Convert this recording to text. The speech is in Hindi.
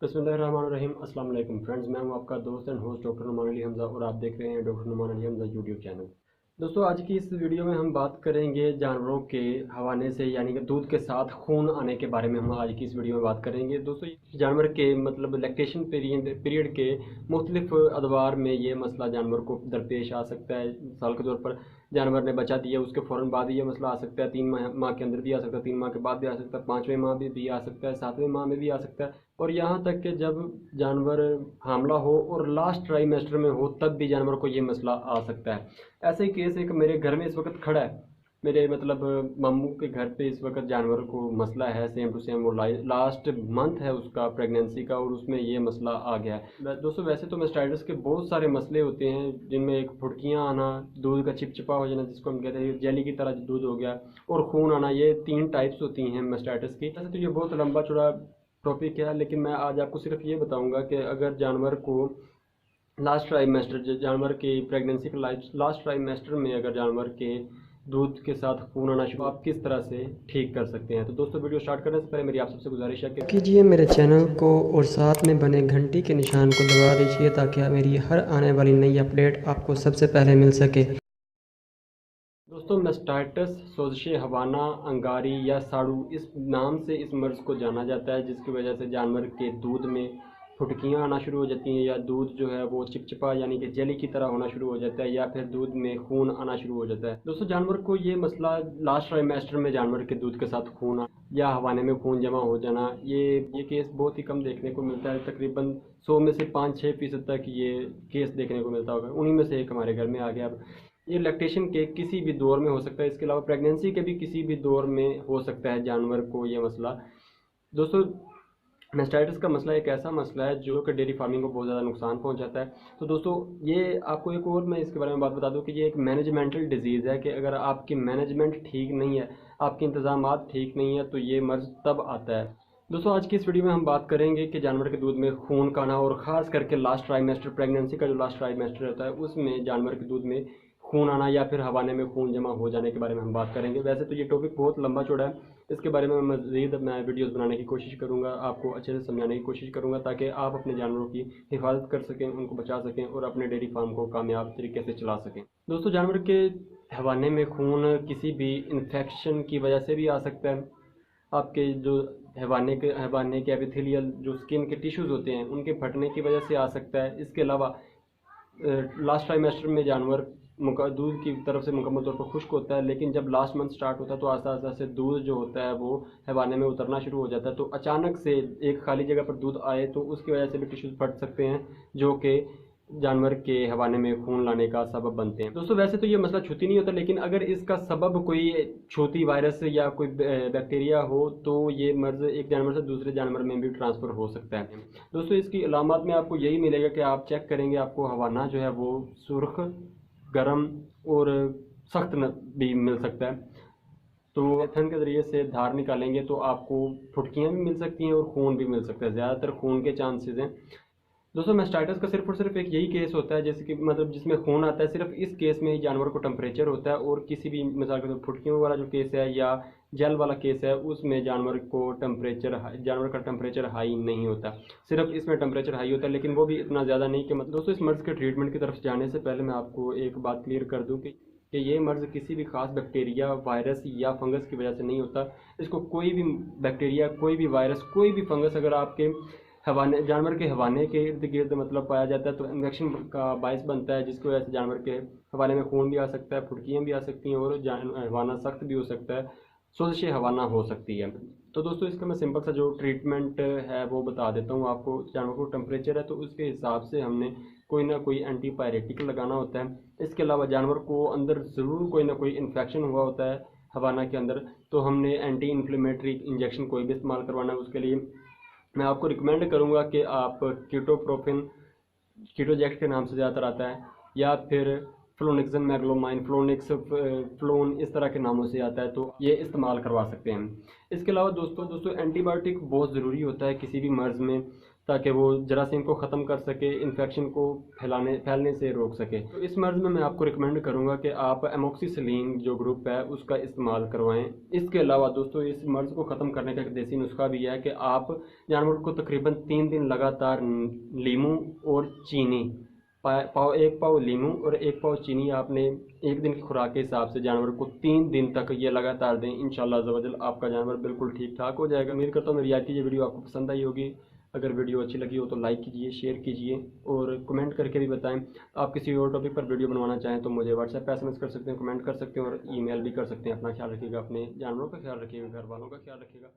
बिस्मिल्लाहिर्रहमानिर्रहीम। अस्सलाम वालेकुम फ्रेंड्स, मैं हूं आपका दोस्त and host doctor Numan Ali Hamza और आप देख रहे हैं doctor Numan Ali Hamza YouTube channel. दोस्तों, आज की इस वीडियो में हम बात करेंगे जानवरों के हवाने से यानी कि दूध के साथ खून आने के बारे में। हम आज की इस वीडियो में बात करेंगे। दोस्तों, जानवर के मतलब लैक्टेशन पीरियड के मुख्तलिफ अदवार में ये मसला जानवर को दरपेश आ सकता है। मिसाल के तौर पर जानवर ने बच्चा दिया, उसके फ़ौरन बाद ये मसला आ सकता है। 3 माह के अंदर भी आ सकता है, 3 माह के बाद भी आ सकता है, 5वें माह में भी आ सकता है, 7वें माह में भी आ सकता है, और यहाँ तक कि जब जानवर हामला हो और लास्ट ट्राइमेस्टर में हो तब भी जानवर को ये मसला आ सकता है। ऐसे ही केस एक मेरे घर में इस वक्त खड़ा है। मेरे मतलब मामू के घर पे इस वक्त जानवर को मसला है, सेम टू सेम। वो लास्ट मंथ है उसका प्रेगनेंसी का और उसमें ये मसला आ गया है। दोस्तों, वैसे तो मैस्टाइटिस के बहुत सारे मसले होते हैं जिनमें एक फुड़कियाँ आना, दूध का चिपचिपा हो जाना जिसको हम कहते हैं जेली की तरह दूध हो गया, और खून आना, ये 3 टाइप्स होती हैं मैस्टाइटिस की। वैसे तो ये बहुत लंबा चौड़ा टॉपिक है, लेकिन मैं आज आपको सिर्फ ये बताऊंगा कि अगर जानवर को लास्ट ट्राइमेस्टर, जानवर की प्रेगनेंसी के लास्ट ट्राइमेस्टर में अगर जानवर के दूध के साथ खून आना शुरू, आप किस तरह से ठीक कर सकते हैं। तो दोस्तों, वीडियो स्टार्ट करने से पहले मेरी आप सबसे गुजारिश है कि कीजिए मेरे चैनल को और साथ में बने घंटी के निशान को दबा दीजिए ताकि मेरी हर आने वाली नई अपडेट आपको सबसे पहले मिल सके। दोस्तों, मैस्टाइटिस सोजिश हवाना अंगारी या साड़ू, इस नाम से इस मर्ज़ को जाना जाता है, जिसकी वजह से जानवर के दूध में फुटकियाँ आना शुरू हो जाती हैं, या दूध जो है वो चिपचिपा यानी कि जेली की तरह होना शुरू हो जाता है, या फिर दूध में खून आना शुरू हो जाता है। दोस्तों, जानवर को ये मसला लास्ट ट्राइमेस्टर में जानवर के दूध के साथ खून या हवाने में खून जमा हो जाना, ये केस बहुत ही कम देखने को मिलता है। तकरीबन 100 में से 5-6% तक ये केस देखने को मिलता होगा। उन्हीं में से एक हमारे घर में आ गया। अब ये लैक्टेशन के किसी भी दौर में हो सकता है, इसके अलावा प्रेगनेंसी के भी किसी भी दौर में हो सकता है जानवर को ये मसला। दोस्तों, मैस्टाइटिस का मसला एक ऐसा मसला है जो कि डेयरी फार्मिंग को बहुत ज़्यादा नुकसान पहुंचाता है। तो दोस्तों, ये आपको एक और मैं इसके बारे में बात बता दूं कि ये एक मैनेजमेंटल डिजीज़ है कि अगर आपकी मैनेजमेंट ठीक नहीं है, आपके इंतजामात ठीक नहीं है, तो ये मर्ज़ तब आता है। दोस्तों, आज की इस वीडियो में हम बात करेंगे कि जानवर के दूध में खून का आना, और ख़ास करके लास्ट ट्राइमेस्टर, प्रेगनेंसी का जो लास्ट ट्राइमेस्टर होता है उसमें जानवर के दूध में खून आना या फिर हवाने में खून जमा हो जाने के बारे में हम बात करेंगे। वैसे तो ये टॉपिक बहुत लंबा चौड़ा है, इसके बारे में मज़ीद मैं वीडियोस बनाने की कोशिश करूँगा, आपको अच्छे से समझाने की कोशिश करूँगा ताकि आप अपने जानवरों की हिफाजत कर सकें, उनको बचा सकें और अपने डेयरी फार्म को कामयाब तरीके से चला सकें। दोस्तों, जानवर के हवाने में खून किसी भी इन्फेक्शन की वजह से भी आ सकता है। आपके जो हवाने के एपिथेलियल जो स्किन के टिश्यूज़ होते हैं उनके फटने की वजह से आ सकता है। इसके अलावा लास्ट ट्राइमेस्टर में जानवर दूध की तरफ से मुकम्मल तौर पर खुश्क होता है, लेकिन जब लास्ट मंथ स्टार्ट होता है तो आस्ते आस्ते से दूध जो होता है वो हवाने में उतरना शुरू हो जाता है। तो अचानक से एक खाली जगह पर दूध आए तो उसकी वजह से भी टिश्यूज फट सकते हैं, जो कि जानवर के हवाने में खून लाने का सबब बनते हैं। दोस्तों, वैसे तो ये मसला छूती नहीं होता, लेकिन अगर इसका सबब कोई छूती वायरस या कोई बैक्टीरिया हो तो ये मर्ज़ एक जानवर से दूसरे जानवर में भी ट्रांसफ़र हो सकता है। दोस्तों, इसकी अलामत में आपको यही मिलेगा कि आप चेक करेंगे, आपको हवाना जो है वो सुर्ख, गर्म और सख्त भी मिल सकता है। तो मेथन के ज़रिए से धार निकालेंगे तो आपको फुटकियाँ भी मिल सकती हैं और खून भी मिल सकता है। ज़्यादातर खून के चांसेस हैं। दोस्तों, मैस्टाइटिस का सिर्फ और सिर्फ एक यही केस होता है जैसे कि मतलब जिसमें खून आता है, सिर्फ इस केस में ही जानवर को टेम्परेचर होता है, और किसी भी मिसाल के तौर पर फुटकियों वाला जो केस है या जेल वाला केस है उसमें जानवर का टेम्परेचर हाई नहीं होता। सिर्फ इसमें टेम्परेचर हाई होता है, लेकिन वो भी इतना ज़्यादा नहीं कि मतलब। दोस्तों, इस मर्ज़ के ट्रीटमेंट की तरफ जाने से पहले मैं आपको एक बात क्लियर कर दूँ कि ये मर्ज़ किसी भी ख़ास बैक्टीरिया, वायरस या फंगस की वजह से नहीं होता। इसको कोई भी बैक्टीरिया, कोई भी वायरस, कोई भी फंगस अगर आपके जानवर के हवाने के इर्द गिर्द मतलब पाया जाता है तो इन्फेक्शन का बायस बनता है, जिसकी वजह से जानवर के हवाने में खून भी आ सकता है, फुटकियाँ भी आ सकती हैं, और हवाना सख्त भी हो सकता है, सोजिश हवाना हो सकती है। तो दोस्तों, इसका मैं सिंपल सा जो ट्रीटमेंट है वो बता देता हूँ आपको। जानवर को टेम्परेचर है तो उसके हिसाब से हमने कोई ना कोई एंटीपायरेटिक लगाना होता है। इसके अलावा जानवर को अंदर ज़रूर कोई ना कोई इन्फेक्शन हुआ होता है हवाना के अंदर, तो हमने एंटी इन्फ्लेमेटरी इंजेक्शन कोई भी इस्तेमाल करवाना है। उसके लिए मैं आपको रिकमेंड करूंगा कि आप कीटोप्रोफिन, कीटोजेक्ट के नाम से ज़्यादातर आता है, या फिर फ्लोनिक्सन, मैग्लोमाइन, फ्लोनिक्स, फ्लोन, इस तरह के नामों से आता है, तो ये इस्तेमाल करवा सकते हैं। इसके अलावा दोस्तों एंटीबायोटिक बहुत ज़रूरी होता है किसी भी मर्ज़ में, ताकि वो जरासीम को ख़त्म कर सके, इन्फेक्शन को फैलने से रोक सके। तो इस मर्ज़ में मैं आपको रिकमेंड करूँगा कि आप एमोक्सिसिलिन जो ग्रुप है उसका इस्तेमाल करवाएं। इसके अलावा दोस्तों इस मर्ज़ को ख़त्म करने का एक देसी नुस्खा भी है कि आप जानवर को तकरीबन 3 दिन लगातार नींबू और चीनी, एक पाव नींबू और 1 पाव चीनी आपने एक दिन की खुराक के हिसाब से जानवर को 3 दिन तक ये लगातार दें। इंशाल्लाह अज़्ज़ व जल आपका जानवर बिल्कुल ठीक ठाक हो जाएगा। उम्मीद करता हूँ मेरी आज की ये वीडियो आपको पसंद आई होगी। अगर वीडियो अच्छी लगी हो तो लाइक कीजिए, शेयर कीजिए और कमेंट करके भी बताएं। आप किसी और टॉपिक पर वीडियो बनवाना चाहें तो मुझे व्हाट्सएप पर SMS कर सकते हैं, कमेंट कर सकते हैं और ईमेल भी कर सकते हैं। अपना ख्याल रखिएगा, अपने जानवरों का ख्याल रखिएगा, घर वालों का ख्याल रखिएगा।